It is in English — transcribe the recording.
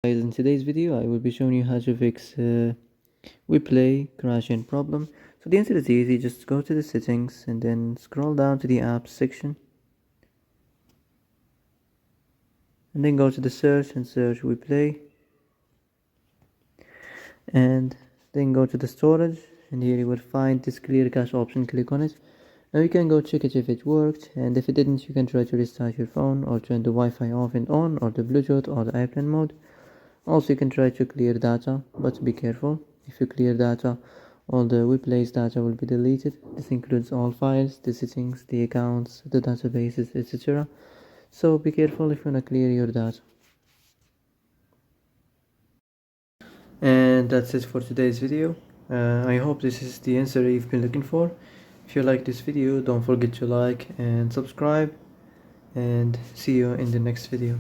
Guys, in today's video I will be showing you how to fix Weplay crashing problem. So the answer is easy. Just go to the settings and then scroll down to the apps section and then go to the search and search Weplay, and then go to the storage, and here you will find this clear cache option. Click on it. Now you can go check it if it worked, and if it didn't you can try to restart your phone or turn the Wi-Fi off and on, or the Bluetooth or the airplane mode. Also you can try to clear data, but be careful. If you clear data, all the Weplay's data will be deleted. This includes all files, the settings, the accounts, the databases, etc. So be careful if you want to clear your data. And that's it for today's video. I hope this is the answer you've been looking for. If you like this video, don't forget to like and subscribe, and see you in the next video.